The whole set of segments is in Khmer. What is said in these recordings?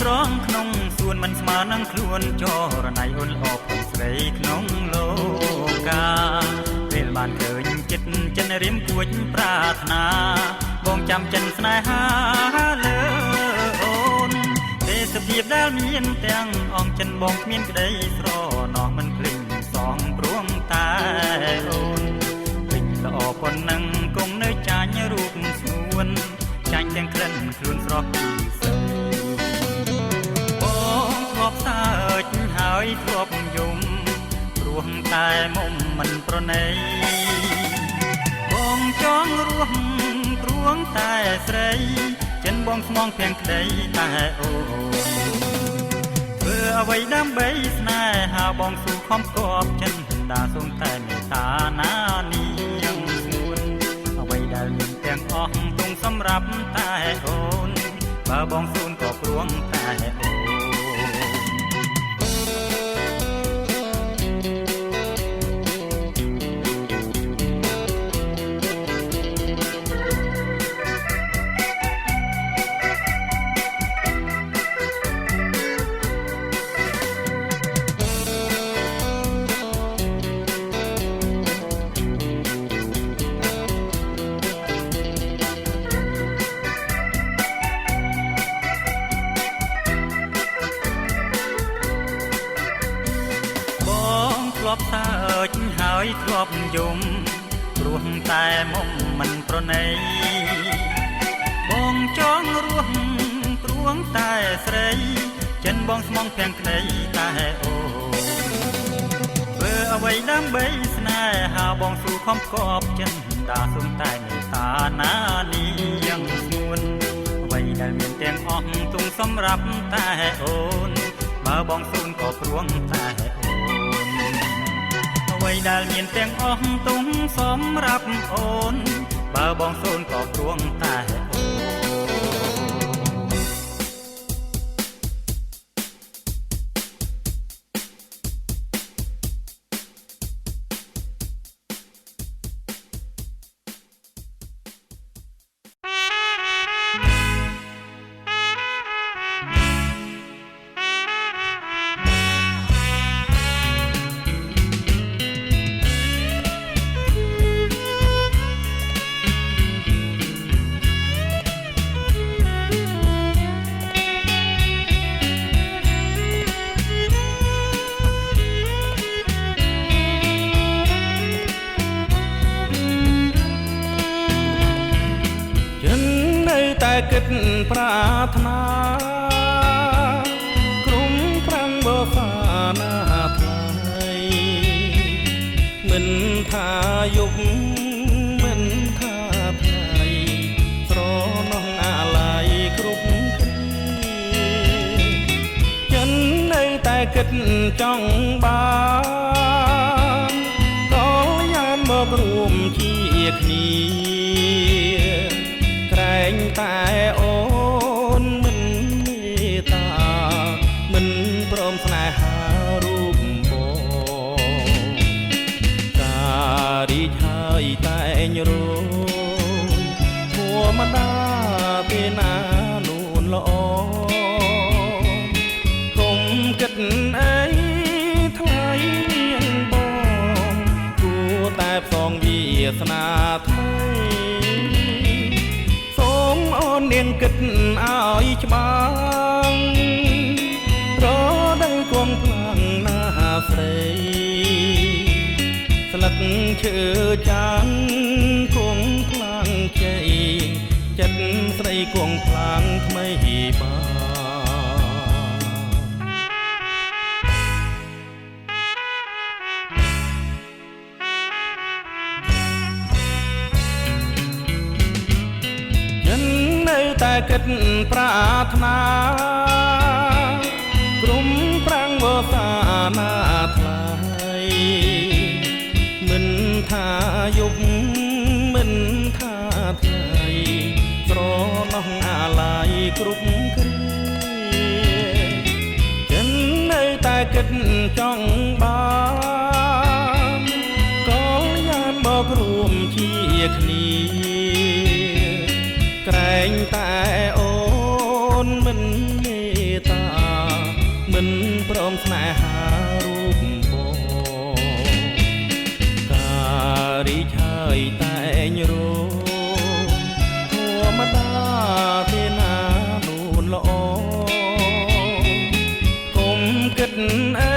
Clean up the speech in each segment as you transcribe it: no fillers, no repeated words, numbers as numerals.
ร้องขนมส่วนมันสมานั่งคลวนจอระไนอุ่นออกใส่ขนมโลกาเวลบานเกินจิตจันริมปวดปรารถนาบองจำจันสนายหาเลอโอนเทศเพียบได้มีนแตงอ่องจันบองเมียนกระไดสรอนองมันกลิ่นสองปรวงตาโอนกลิ่นละออปนนังกงเนื้อจานรูปสวนจานแตงเคลื่อนคลุนสรอกครอบสาจหายทวบยุมรวงตายมุมมันประเนยบองจ้องรวงรวงตายใส่จันบองมองเพียงใดตายโอเพื่อเอาไว้ดำใบสนายหาบองสู่คอมกอบจันดาทรงแต่เมตาหน้านี้ยังส่วนเอาไว้ได้มีเพียงอ่องตรงสำหรับตายโอนบ่าบองสูนก็รวงตายโอรอบตาหายทวบยุมรวงตายมุมมันประเนยบองจ้องรวงรวงตายใส่จันบองสมองเพียงใดตายโอเพื่อเอาไว้ดำใบสนายหาบองสู่คอมกอบจันดาสมตายในตาหน้านี้ยังส่วนไว้ได้เมียนเตียงอ่องตุงสำหรับตายโอนมาบองสูนก็รวงตายโอไว้ดาเมียนเตียงอ่องตุงสำรับโอนบ่าวบองโซนก็รวงตายโอគិតប្រាថ្នាក្រុមប្រាំងបសាណាថ្លៃមិនថាយប់មិនថាថ្ងៃស្រណោះអាឡ័យគ្រប់គ្រាចិននៅតែគិតចង់បានក៏យ៉ានមករួមជាគ្នាแต่โอนមិនមេតាមិនព្រមស្នេហារូបបងការរីកហើយតែងរងធម្មតាពេលណានួនល្អកុំគិតអីថ្លៃមានបងគួរតែផ្សងវាសនាថ្មីនាងគិតឲ្យច្បាស់រដូវគង់ខ្លាំងណាស់ស្រីស្លឹកឈើចាន់គង់ខ្លាំងជ័យចិត្តស្រីគង់ខ្លាំងថ្មីបា គិតប្រាថ្នាក្រុមប្រាំងវសាណាថ្លៃមិនថាយប់មិនថាថ្ងៃស្រណោះអាឡ័យគ្រប់គ្រាចិននៅតែគិតចង់បានក៏យ៉ានមករួមជាគ្នាក្រែងតែអូនមិនមេត្តាមិនព្រមស្នេហារូបបងការរីកហើយតែងរងធម្មតាទេណានួនល្អកុំគិតអី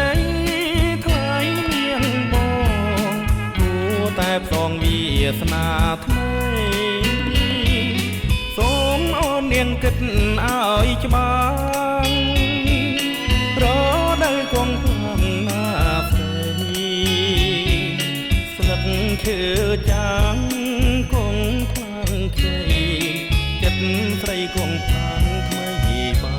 ថ្លៃមានបងគួរតែផ្សងវាសនាថ្មីសូមអូននាងគិតឲ្យច្បាស់រដូវកងខ្លាំងណាស្រីស្លឹកឈើចាងគង់ខ្លាំងខ្ចីចិត្តស្រីគង់ខ្លាំងថ្មីបា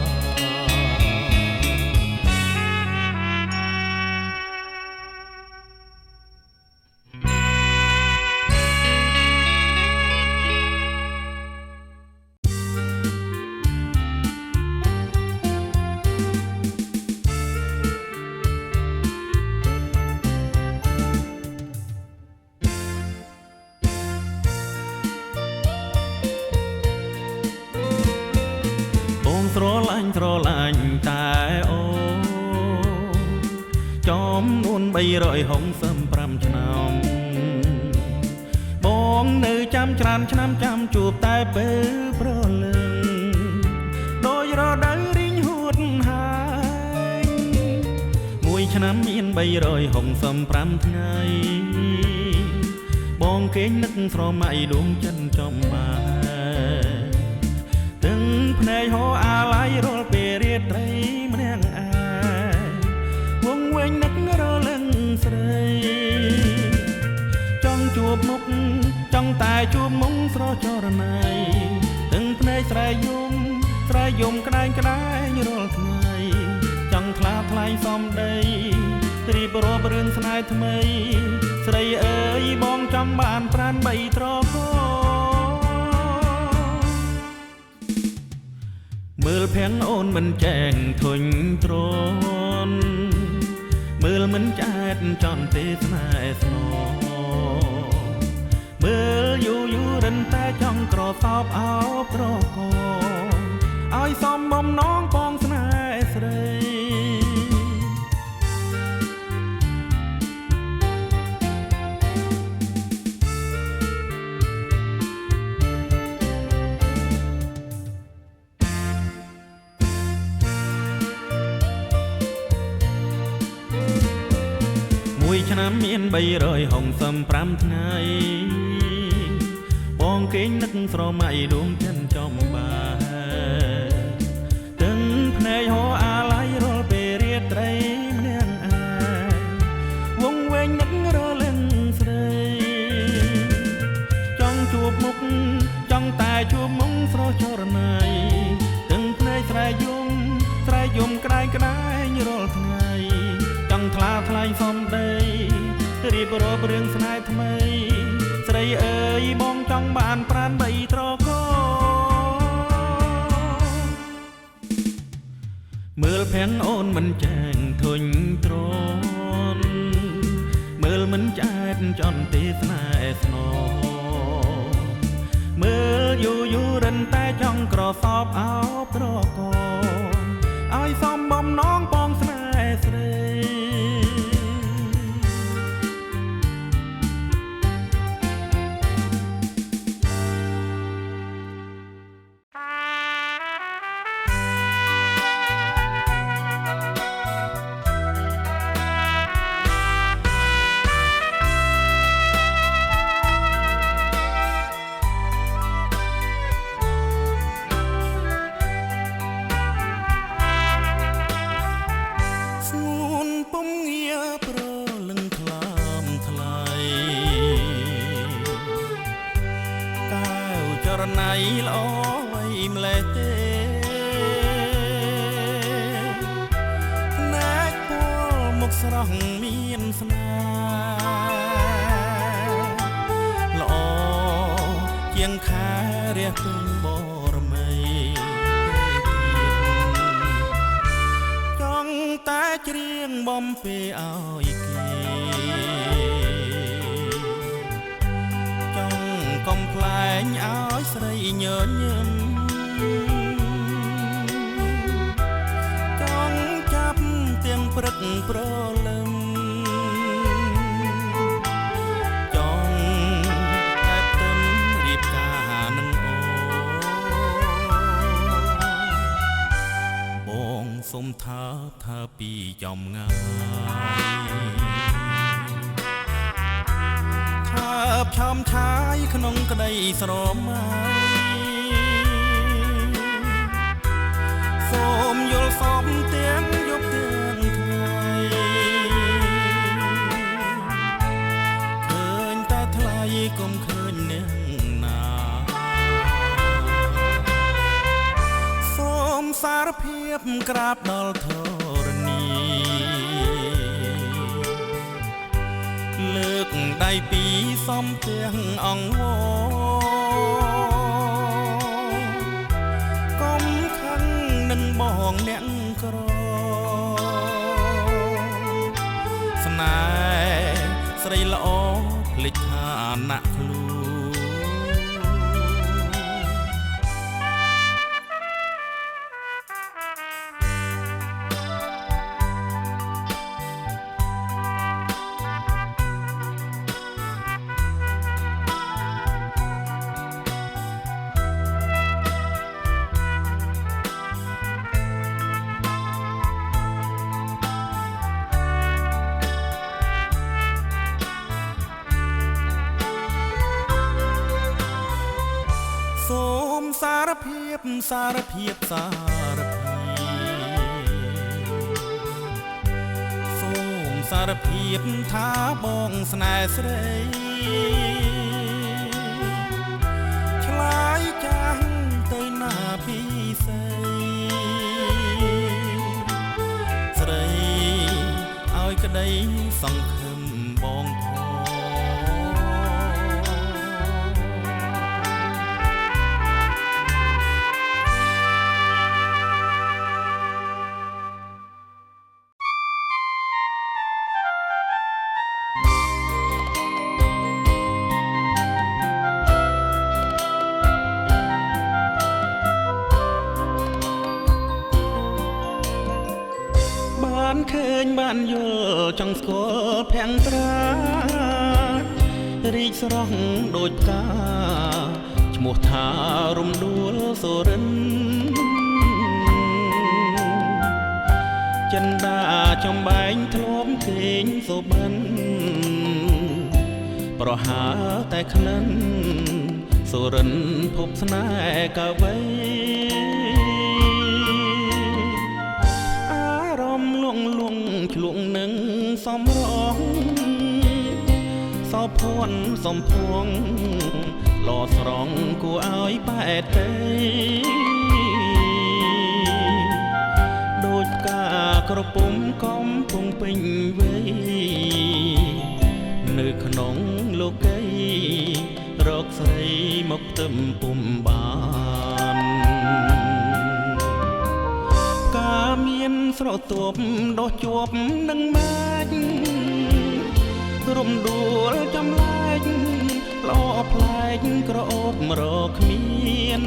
នស្រឡាញ់តែអូចំនួន365ឆ្នាំបងនៅចាំច្រើនឆ្នាំចាំជួបតែពេលប្រលឹងដោយរដូវរីងហួតហើយមួយឆ្នាំមាន365ថ្ងៃបងគេងនឹកស្រមៃដួងចិនចំបាយទាំងភ្នែកហោអាឡ័យរាល់ពេលរាត្រីម្នាក់ឯងវងវែងនឹករលឹងស្រីចង់ជួបមុខចង់តែជួបមុខស្រស់ចរណៃទាំងភ្នែកស្រែយំក្ដែងរាល់ថ្ងៃចង់ថ្លាថ្លៃសំដីរៀបរាប់រឿងស្នេហ៍ថ្មីស្រីអើយបងចង់បានប្រាណបីត្រកមើលភាំងអូនមិនចែងធុញទ្រាន់មើលមិនចែកចន់ទេស្នេហ៍ស្នមើលយូររិនតែចង់ក្រសោបអោបត្រកឲ្យសំបំណងបងស្នេហ៍ស្រីមួយឆ្នាំមាន365ថ្ងៃបងគេងនឹកស្រមៃដួងចិនចំបាយទាំងភ្នែកហោអាឡ័យរាល់ពេលរាត្រីម្នាក់ឯងវងវែងនឹករលឹងស្រីចង់ជួបមុខចង់តែជួបមុខស្រស់ចរណៃទាំងភ្នែកស្រែយំក្ដែងរាល់ថ្ងៃចង់ថ្លាថ្លៃសំដីរៀបរាប់រឿងស្នេហ៍ថ្មីស្រីអើយបងចង់បានប្រាណបីត្រកមើលភាំងអូនមិនចែងធុញទ្រាន់មើលមិនចែកចន់ទេស្នេហ៍ស្នមើលយូររិនតែចង់ក្រសោបអោបត្រកឲ្យសំបំណងបងស្នេហ៍ស្រីល្អអីម្លេះទេ ស់មានស្នេហ៍ល្អជាងខែរះពេញបរមីចង់តែច្រៀងបំពេឲ្យគេចង់កំប្លែងឲ្យស្រីញញឹមចង់ចាប់ទាំងព្រឹកព្រលឹមចង់តែផ្ទឹមរៀបការនឹងបងសុំថាពីចំងាយថាផ្ឆំឆាយក្នុងក្តីស្រមៃសូមយល់សមទាំងយប់ទាំងថ្ងៃឃើញតែថ្លៃកុំឃើញនឹងណាសូមសារភាពក្រាបដល់ធរណីលើកដៃពីរសំទាំងអង្វរកុំខឹងនឹងបងអ្នកក្រស្នេហ៍ស្រីល្អភ្លេចឋានៈខ្លួនសូមសារភាពសារភាពសូមសារភាពថាបងស្នេហ៍ស្រីឆ្លើយចាស់ទៅណាពីស្រីស្រីឲ្យក្តីសង្ឃឹមបងបានឃើញបានយល់ចង់ស្គាល់ភាំងត្រារីកស្រស់ដូចផ្កាឈ្មោះថារំដួលសូរិនចិនដាចំបែងធ្លាប់គេងសូបិនប្រហើតែក្លិនសូរិនភពស្នេហ៍កវីឆ្លុងនឹងសំរងសោភ័ណ្ឌសំភួងលោស្រងគួរឲ្យបែកទេដូចផ្កាក្រពុំកំពុងពេញវ័យនៅក្នុងលោកីរកស្រីមកទឹមពុំបានការមានស្រទាប់ដោះជាប់នឹងម៉ាច់រំដួលចម្លែកល្អប្លែកក្រអូបរកគ្មាន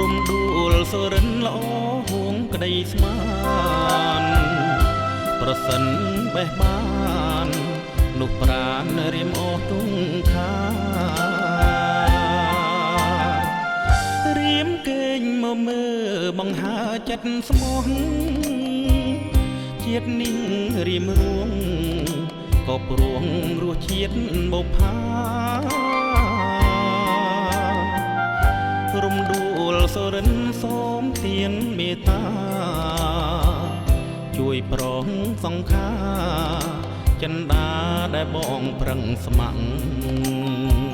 រំដួលសូរិនល្អហួងក្តីស្មានប្រសិនបេះបាននោះប្រាណរៀមអស់ទុំខារៀមកេងមកមើលបង្ហើចិត្តស្មោះជាតិនេះរៀមរួងក៏ព្រោះរសជាតិបុប្ផារំដួលសូរិនសូមទានមេត្តាជួយប្រងសង្ខាចិនដាដែលបងប្រឹងស្ម័គ្រ